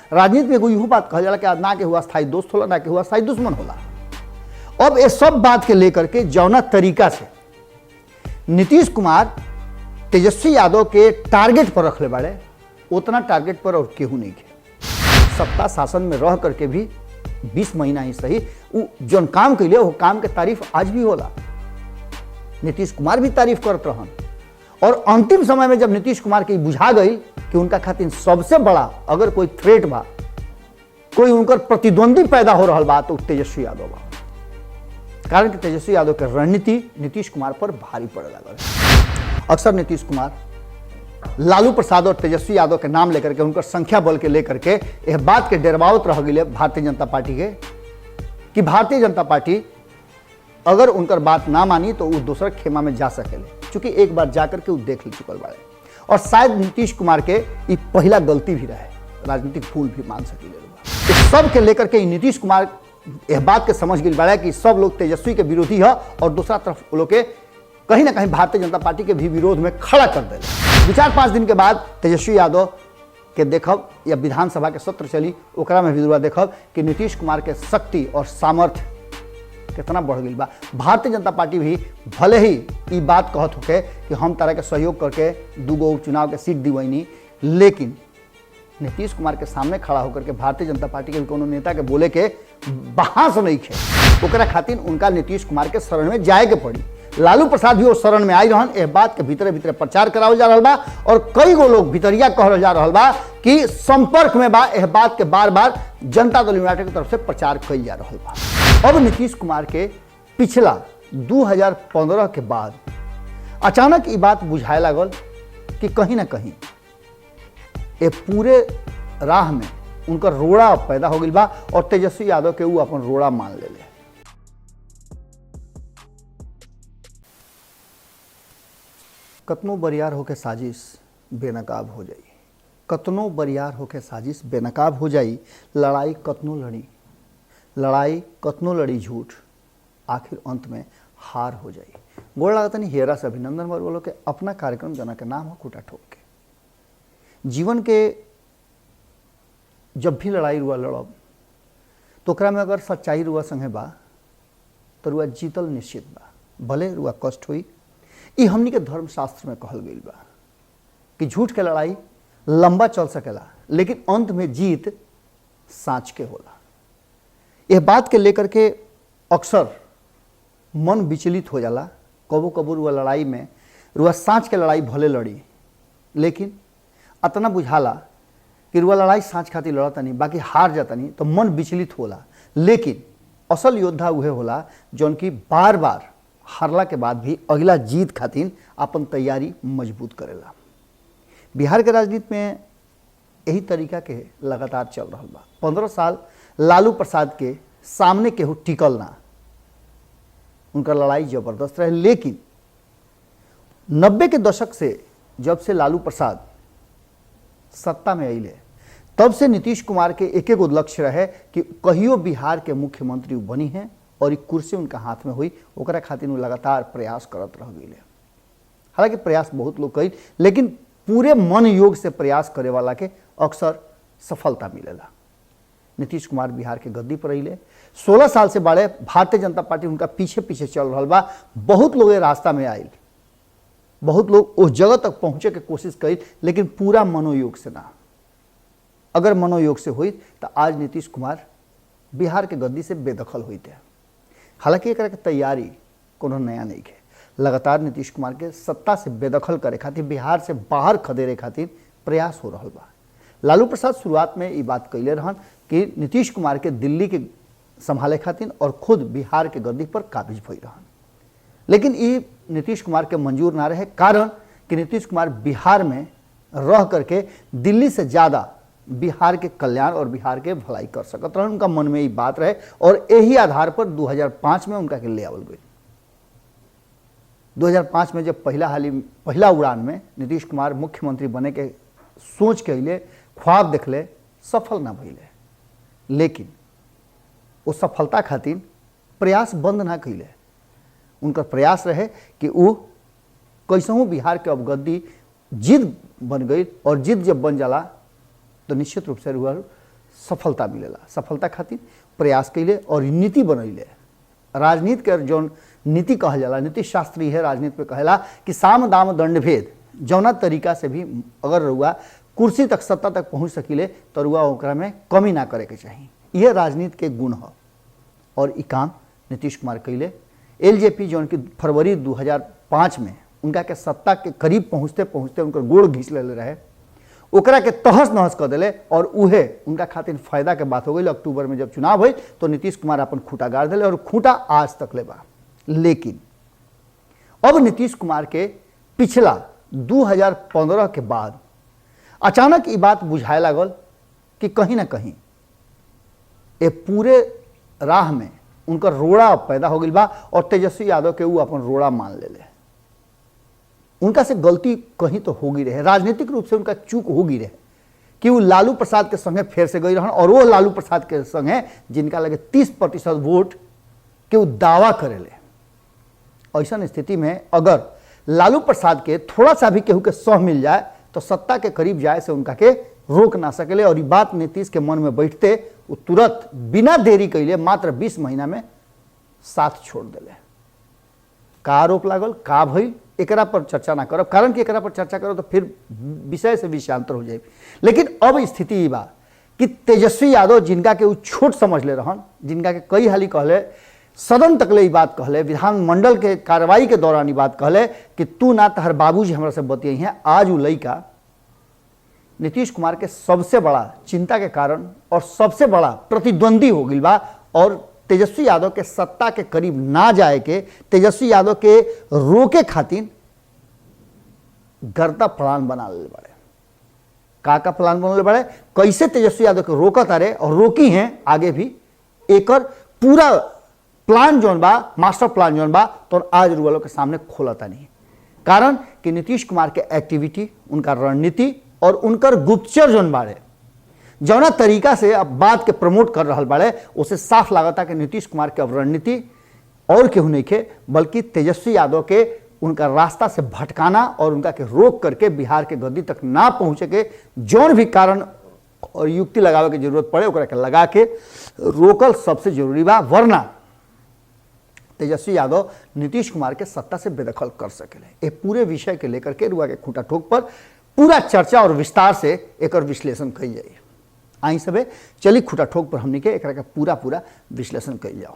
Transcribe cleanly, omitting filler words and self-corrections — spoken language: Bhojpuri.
राजनीति में एगो इहो बात कहल जाला कि ना के हुआ स्थायी दोस्त होला ना के हुआ स्थायी दुश्मन होला। अब ये सब बात के लेकर के जौना तरीका से नीतीश कुमार तेजस्वी यादव के टारगेट पर रखले बाड़े उतना टारगेट पर और केहू नहीं है। सत्ता शासन में रह करके भी 20 महीना ही सही जौन काम कैले वो काम के तारीफ आज भी होला। नीतीश कुमार भी तारीफ करत रहन और अंतिम समय में जब नीतीश कुमार के बुझा गई कि उनका खातिर सबसे बड़ा अगर कोई थ्रेट बा, कोई उनकर प्रतिद्वंदी पैदा हो रहा बा तो तेजस्वी यादव बा। कारण कि तेजस्वी यादव के रणनीति नीतीश कुमार पर भारी पड़े लगल। अक्सर नीतीश कुमार लालू प्रसाद और तेजस्वी यादव के नाम लेकर के उनकर संख्या बल के लेकर के यह बात के डरवावत रह गई भारतीय जनता पार्टी के कि भारतीय जनता पार्टी अगर उनकर बात ना मानी तो वो दूसरा खेमा में जा सकेले, चूंकि एक बार जाकर के वो देख ले चुकल बाड़े। और शायद नीतीश कुमार के ये पहला गलती भी रहे, राजनीतिक फूल भी मान सके। इस सब के लेकर के नीतीश कुमार यह बात के समझ गई बाड़े कि सब लोग तेजस्वी के विरोधी है और दूसरा तरफ लोग के कहीं ना कहीं भारतीय जनता पार्टी के भी विरोध में खड़ा कर दे। 2-4-5 दिन के बाद तेजस्वी यादव के देखब या विधानसभा के सत्र चली ओकरा में भी देखब कि नीतीश कुमार के शक्ति और सामर्थ्य कितना बढ़ गई बा। भारतीय जनता पार्टी भी भले ही ये बात कहत होके कि हम तरह के सहयोग करके 2 उपचुनाव के सीट दिवैनी, लेकिन नीतीश कुमार के सामने खड़ा होकर के भारतीय जनता पार्टी के कोनो नेता के बोले के बहास नहीं खे। ओकरा खातिर उनका नीतीश कुमार के शरण में जाए के पड़ी। लालू प्रसाद भी वो शरण में आई रहन। यह बात के भीतरे भीतरे प्रचार करावल जा रहा बा और कई गो लोग भितरिया कहल जा रहा बा कि संपर्क में बा। यह बात के बार बार जनता दल यूनाइटेड की तरफ से प्रचार कई जा रहा बा। अब नीतीश कुमार के पिछला 2015 के बाद अचानक ये बात बुझाए लागल कि कहीं ना कहीं ये पूरे राह में उनका रोड़ा पैदा हो गई बा और तेजस्वी यादव के वो अपन रोड़ा मान ले। कतनो बरियार होके साजिश बेनकाब हो जाई, कतनो बरियार होके साजिश बेनकाब हो जाई। लड़ाई कतनो लड़ी झूठ, आखिर अंत में हार हो जाई। गोड़ लागत नहीं हेरा से अभिनंदन वर बोलो के अपना कार्यक्रम जना के नाम हो खूटा ठोक के। जीवन के जब भी लड़ाई रुआ लड़ब तो ओकरा में अगर सच्चाई रुआ संगे बा तो रुआ जीतल निश्चित बा, भले रुआ कष्ट हुई। ये हमनी के धर्मशास्त्र में कहल गई बा कि झूठ के लड़ाई लंबा चल सकेला लेकिन अंत में जीत साँच के होला। यह बात के लेकर के अक्सर मन विचलित हो जाला। कबो कबो रुआ लड़ाई में रुआ साँच के लड़ाई भले लड़ी, लेकिन अतना बुझाला कि रुआ लड़ाई साँच खातिर लड़ता नहीं, बाकी हार जाता नहीं तो मन विचलित होला। लेकिन असल योद्धा उहे होला जौन की बार बार हारला के बाद भी अगला जीत खातिर अपन तैयारी मजबूत करेला। बिहार के राजनीति में यही तरीका के लगातार चल रहा बा। 15 साल लालू प्रसाद के सामने केहू टिकल ना, उनका लड़ाई जबरदस्त रहे। लेकिन 90 के दशक से जब से लालू प्रसाद सत्ता में अइले तब से नीतीश कुमार के एक लक्ष्य रहे कि कहियो बिहार के मुख्यमंत्री बनी हैं और एक कुर्सी उनका हाथ में हुई। ओकरा खातिर वो लगातार प्रयास करत रह गए। हालांकि प्रयास बहुत लोग कई, लेकिन पूरे मन योग से प्रयास करे वाला के अक्सर सफलता मिलेला। नीतीश कुमार बिहार के गद्दी पर अइले 16 साल से बड़े भारतीय जनता पार्टी उनका पीछे पीछे चल रहा बा। बहुत लोग ये रास्ता में आयल, बहुत लोग उस जगह तक पहुंचे के कोशिश करी, लेकिन पूरा मनोयोग से ना। अगर मनोयोग से हुई तो आज नीतीश कुमार बिहार के गद्दी से बेदखल होते हैं। हालांकि एक तैयारी कोनो नया नहीं है। लगातार नीतीश कुमार के सत्ता से बेदखल करे खातिर, बिहार से बाहर खदेरे खातिर प्रयास हो रहा बा। लालू प्रसाद शुरुआत में ये बात कैले रहन कि नीतीश कुमार के दिल्ली के संभाले खातिर और खुद बिहार के गद्दी पर काबिज भई रहन, लेकिन ये नीतीश कुमार के मंजूर ना रहे। कारण कि नीतीश कुमार बिहार में रह करके दिल्ली से ज़्यादा बिहार के कल्याण और बिहार के भलाई कर सकत रहे। उनका मन में ये बात रहे और यही आधार पर 2005 में उनका के ले आवल गई। 2005 में जब पहला उड़ान में नीतीश कुमार मुख्यमंत्री बने के सोच के लिए ख्वाब देखले, सफल ना भइले, लेकिन वो सफलता खातिर प्रयास बंद ना कैले। उनका प्रयास रहे कि वो कैसहू बिहार के अवगद्दी जिद बन गई और जिद जब बन जाला तो निश्चित रूप से सफलता मिलेला। सफलता खातिर प्रयास कैले और नीति बनैले। राजनीति के जौन नीति कहल जाला, नीति शास्त्र है राजनीति में कहेला कि साम दाम दंड भेद, जौना तरीका से भी अगर रुआ कुर्सी तक सत्ता तक पहुँच सकिले तो रुआ ओकरा में कमी ना करे के चाहिए। यह राजनीति के गुण है और ई काम नीतीश कुमार कैले। एलजेपी जौन की फरवरी 2005 में उनका के सत्ता के करीब पहुँचते पहुँचते उनकर गोड़ घींच ले रहे, ओकरा के तहस नहस कर दिले और उहे उनका खातिर फायदा के बात हो गई। अक्टूबर में जब चुनाव हुई तो नीतीश कुमार अपन खूंटा गाड़ दिले और खूंटा आज तक ले बा। लेकिन अब नीतीश कुमार के पिछला 2015 के बाद अचानक ये बात बुझाए लागल कि कहीं ना कहीं ये पूरे राह में उनका रोड़ा पैदा हो गई बा और तेजस्वी यादव के वो अपन रोड़ा मान ले। उनका से गलती कहीं तो होगी रहे, राजनीतिक रूप से उनका चूक होगी रहे कि वो लालू प्रसाद के संगे फेर से गई रहन और वो लालू प्रसाद के संगे जिनका लगे 30% वोट के वो दावा करेले। ऐसा स्थिति में अगर लालू प्रसाद के थोड़ा सा भी केहू के सह मिल जाए तो सत्ता के करीब जाए से उनका के रोक ना सकेले। और ये बात नीतीश के मन में बैठते वो तुरंत बिना देरी कैले मात्र 20 महीना में साथ छोड़ दिले। का आरोप लागल, का भइल, एकरा पर चर्चा ना करब, कारण कि एकरा पर चर्चा करो तो फिर विषय से विषयांतर हो जाए। लेकिन अब स्थिति ये बा कि तेजस्वी यादव जिनका के वो छोट समझ ले रहन, जिनका के कई हाली कहले, सदन तकले ये बात कहले, विधानमंडल के कार्रवाई के दौरान ये बात कहले कि तू ना तहर बाबूजी हमरा से बतियाई हैं। आज वो लड़का नीतीश कुमार के सबसे बड़ा चिंता के कारण और सबसे बड़ा प्रतिद्वंदी हो गई बा और तेजस्वी यादव के सत्ता के करीब ना जाए के, तेजस्वी यादव के रोके खातिर गर्दा प्लान बना ले बड़े। का प्लान बनले बड़े, कैसे तेजस्वी यादव के रोकत आ रहे और रोकी हैं आगे भी, एकर पूरा प्लान जौन बा, मास्टर प्लान जौन बा तो आज रुआलों के सामने खोलता नहीं। कारण कि नीतीश कुमार के एक्टिविटी, उनका रणनीति और उनकर गुप्तचर जौन बाड़े जौना तरीका से अब बात के प्रमोट कर रहा बाड़े, उसे साफ लागता कि नीतीश कुमार के अब रणनीति और केहू नहीं खे बल्कि तेजस्वी यादव के उनका रास्ता से भटकाना और उनका के रोक करके बिहार के गद्दी तक ना पहुंचे के जौन भी कारण और युक्ति लगावे की जरूरत पड़े ओकरा के लगा के रोकल सबसे जरूरी बा। वरना तेजस्वी यादव नीतीश कुमार के सत्ता से बेदखल कर सकेले। ये पूरे विषय के लेकर के रुआ के खूंटा ठोक पर पूरा चर्चा और विस्तार से एक विश्लेषण कई जाए। आई सबे चली खूंटा ठोक पर हमने के एक पूरा विश्लेषण कई जाओ।